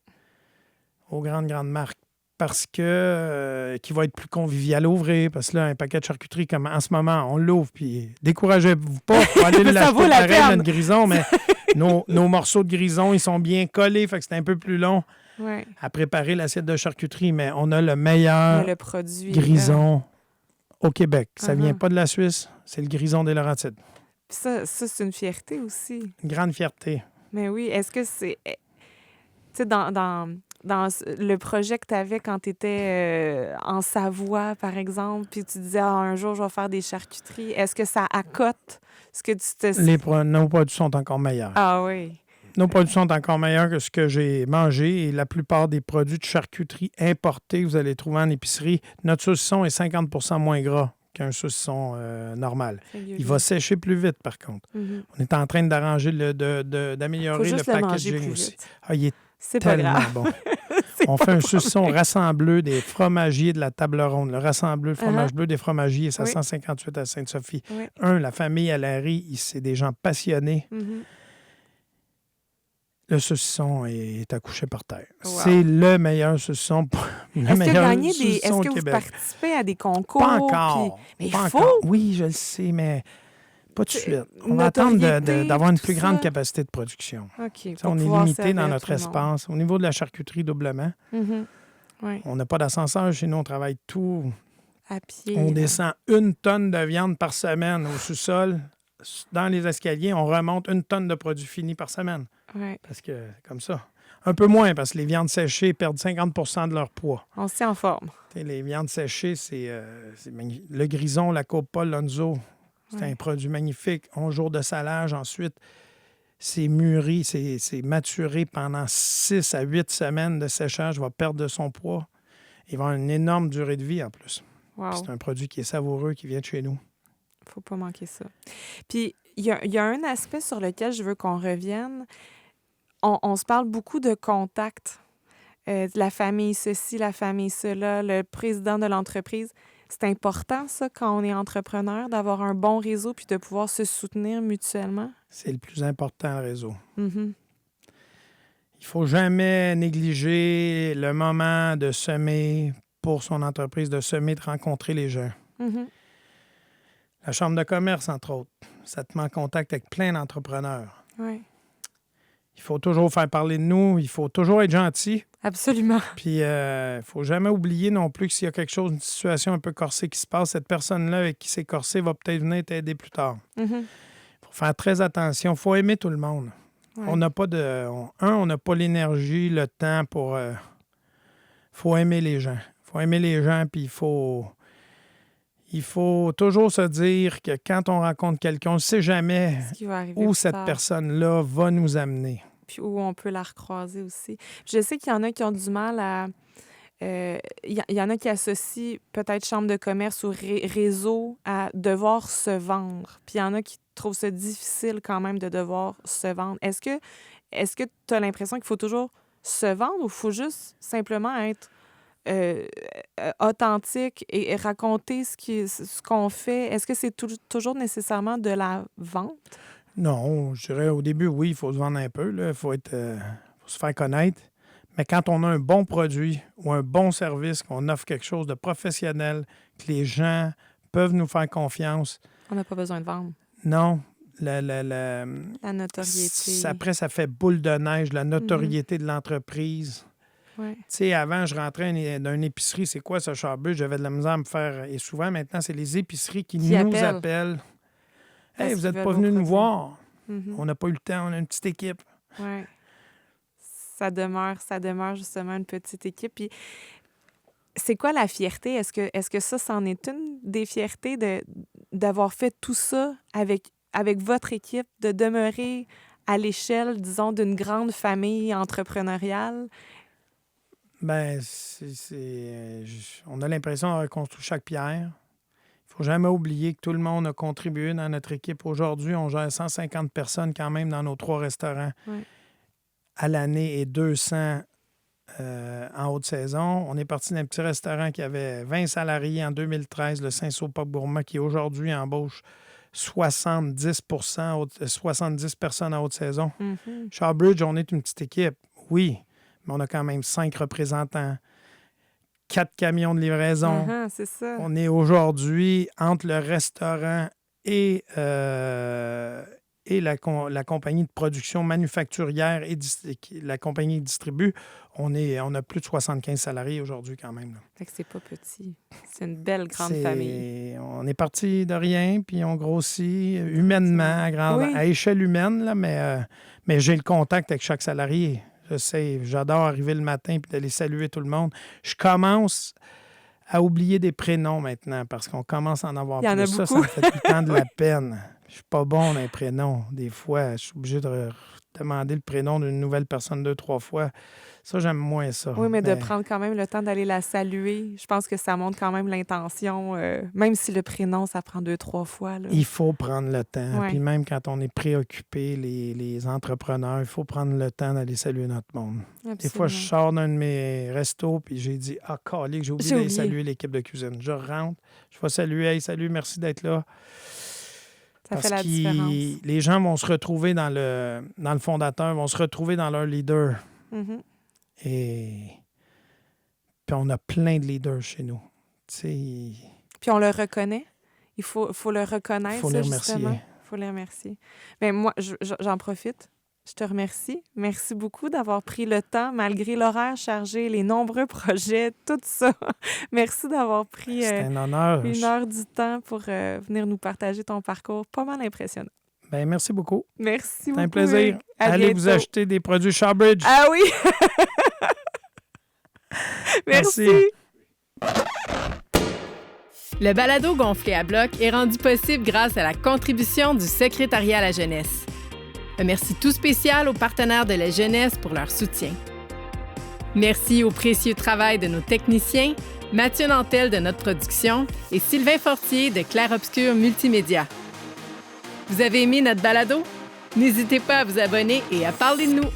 Aux grandes marques. Parce que qui va être plus convivial à ouvrir. Parce que là, un paquet de charcuterie, comme en ce moment, on l'ouvre, puis découragez-vous pas pour aller l'acheter pareil, notre grison, mais nos morceaux de grison, ils sont bien collés, fait que c'est un peu plus long à préparer l'assiette de charcuterie, mais on a le meilleur grison au Québec. Ça vient pas de la Suisse, c'est le grison des Laurentides. Puis ça, c'est une fierté aussi. Une grande fierté. Mais oui, est-ce que c'est... Tu sais, dans le projet que tu avais quand tu étais en Savoie, par exemple, puis tu disais, un jour, je vais faire des charcuteries, est-ce que ça accote ce que tu te... Nos produits sont encore meilleurs. Ah oui. Nos produits sont encore meilleurs que ce que j'ai mangé et la plupart des produits de charcuterie importés que vous allez trouver en épicerie, notre saucisson est 50 % moins gras qu'un saucisson normal. Il va sécher plus vite, par contre. On est en train d'arranger, d'améliorer le packaging aussi. Il est tellement bon. On fait un saucisson rassembleux des fromagiers de la Table Ronde. Le rassembleux, le fromage bleu des fromagiers, c'est à 158 à Sainte-Sophie. La famille à Larry, c'est des gens passionnés. Le saucisson est accouché par terre. Wow. C'est le meilleur saucisson. Est-ce que vous participez à des concours? Pas encore. Mais pas il faut. Encore. Oui, je le sais, mais pas tout de suite. On va attendre d'avoir une plus grande capacité de production. Okay, on est limité dans notre espace. Au niveau de la charcuterie, doublement. On n'a pas d'ascenseur chez nous. On travaille tout à pied. On descend 1 tonne de viande par semaine au sous-sol. Dans les escaliers, on remonte 1 tonne de produits finis par semaine. Parce que c'est comme ça. Un peu moins, parce que les viandes séchées perdent 50 % de leur poids. On se tient en forme. Les viandes séchées, c'est le grison, la Coppa, l'Onzo. C'est un produit magnifique. 11 jours de salage. Ensuite, c'est mûri, c'est maturé pendant 6 à 8 semaines de séchage. Il va perdre de son poids. Il va avoir une énorme durée de vie en plus. Wow. C'est un produit qui est savoureux, qui vient de chez nous. Il ne faut pas manquer ça. Puis, il y a un aspect sur lequel je veux qu'on revienne. On se parle beaucoup de contact. La famille ceci, la famille cela, le président de l'entreprise. C'est important, ça, quand on est entrepreneur, d'avoir un bon réseau puis de pouvoir se soutenir mutuellement? C'est le plus important, le réseau. Mm-hmm. Il ne faut jamais négliger le moment de semer pour son entreprise, de semer, de rencontrer les gens. Mm-hmm. La Chambre de commerce, entre autres, ça te met en contact avec plein d'entrepreneurs. Oui. Il faut toujours faire parler de nous, il faut toujours être gentil. Absolument. Puis, il ne faut jamais oublier non plus que s'il y a quelque chose, une situation un peu corsée qui se passe, cette personne-là avec qui c'est corsé va peut-être venir t'aider plus tard. Mm-hmm. Il faut faire très attention. Il faut aimer tout le monde. Ouais. On n'a pas on n'a pas l'énergie, le temps pour... faut aimer les gens. Il faut aimer les gens, puis il faut toujours se dire que quand on rencontre quelqu'un, on ne sait jamais Ce qui va arriver où plus cette tard. personne-là va nous amener. Puis où on peut la recroiser aussi. Puis je sais qu'il y en a qui ont du mal à... Il y en a qui associent peut-être chambre de commerce ou réseau à devoir se vendre. Puis il y en a qui trouvent ça difficile quand même de devoir se vendre. Est-ce que tu as l'impression qu'il faut toujours se vendre ou il faut juste simplement être authentique et raconter ce qu'on fait? Est-ce que c'est toujours nécessairement de la vente? Non, je dirais au début, oui, il faut se vendre un peu. Il faut se faire connaître. Mais quand on a un bon produit ou un bon service, qu'on offre quelque chose de professionnel, que les gens peuvent nous faire confiance. On n'a pas besoin de vendre. Non. La notoriété. Après, ça fait boule de neige, la notoriété de l'entreprise. Ouais. Tu sais, avant, je rentrais dans une épicerie. C'est quoi ce charbus? J'avais de la misère à me faire... Et souvent, maintenant, c'est les épiceries qui nous appellent. « Hey, vous n'êtes pas venus nous voir. Mm-hmm. On n'a pas eu le temps. On a une petite équipe. » Oui. Ça demeure justement une petite équipe. Puis, c'est quoi la fierté? Est-ce que ça, c'en est une des fiertés d'avoir fait tout ça avec votre équipe, de demeurer à l'échelle, disons, d'une grande famille entrepreneuriale? Bien, on a l'impression d'avoir construit chaque pierre. Il ne faut jamais oublier que tout le monde a contribué dans notre équipe. Aujourd'hui, on gère 150 personnes quand même dans nos 3 restaurants à l'année et 200 en haute saison. On est parti d'un petit restaurant qui avait 20 salariés en 2013, le Saint-Saul Pop Gourmand, qui aujourd'hui embauche 70 personnes en haute saison. Mm-hmm. Shawbridge, on est une petite équipe, oui, mais on a quand même 5 représentants, 4 camions de livraison. Uh-huh, c'est ça. On est aujourd'hui entre le restaurant et la compagnie de production manufacturière et la compagnie qui distribue. On a plus de 75 salariés aujourd'hui quand même. Là. Fait que c'est pas petit. C'est une belle grande famille. On est parti de rien, puis on grossit humainement, à échelle humaine, là, mais j'ai le contact avec chaque salarié. Je sais, j'adore arriver le matin et d'aller saluer tout le monde. Je commence à oublier des prénoms maintenant parce qu'on commence à en avoir plus. Il y en a ça beaucoup. me fait tout le temps de la peine. Je suis pas bon dans les prénoms. Des fois, je suis obligé de demander le prénom d'une nouvelle personne 2-3 fois. Ça, j'aime moins ça. Oui, mais de prendre quand même le temps d'aller la saluer, je pense que ça montre quand même l'intention, même si le prénom, ça prend 2-3 fois. Là. Il faut prendre le temps. Ouais. Puis même quand on est préoccupé, les entrepreneurs, il faut prendre le temps d'aller saluer notre monde. Absolument. Des fois, je sors d'un de mes restos puis j'ai dit « Ah, calique, j'ai oublié d'aller saluer l'équipe de cuisine. » Je rentre, je vais saluer « Hey, salut, merci d'être là. » Ça Parce fait la différence. Les gens vont se retrouver dans le fondateur, vont se retrouver dans leur leader. Mm-hmm. Et puis on a plein de leaders chez nous. T'sais... Puis on le reconnaît. Il faut le reconnaître, il faut les remercier. Il faut les remercier. Bien, moi, j'en profite. Je te remercie. Merci beaucoup d'avoir pris le temps, malgré l'horaire chargé, les nombreux projets, tout ça. Merci d'avoir pris C'est un honneur. 1 heure du temps pour venir nous partager ton parcours. Pas mal impressionnant. Bien, merci beaucoup. Merci beaucoup. C'est un plaisir. Allez vous acheter des produits Shawbridge. Ah oui! Merci. Le balado gonflé à bloc est rendu possible grâce à la contribution du Secrétariat à la jeunesse. Un merci tout spécial aux partenaires de la jeunesse pour leur soutien. Merci au précieux travail de nos techniciens, Mathieu Nantel de notre production et Sylvain Fortier de Clair Obscur Multimédia. Vous avez aimé notre balado? N'hésitez pas à vous abonner et à parler de nous.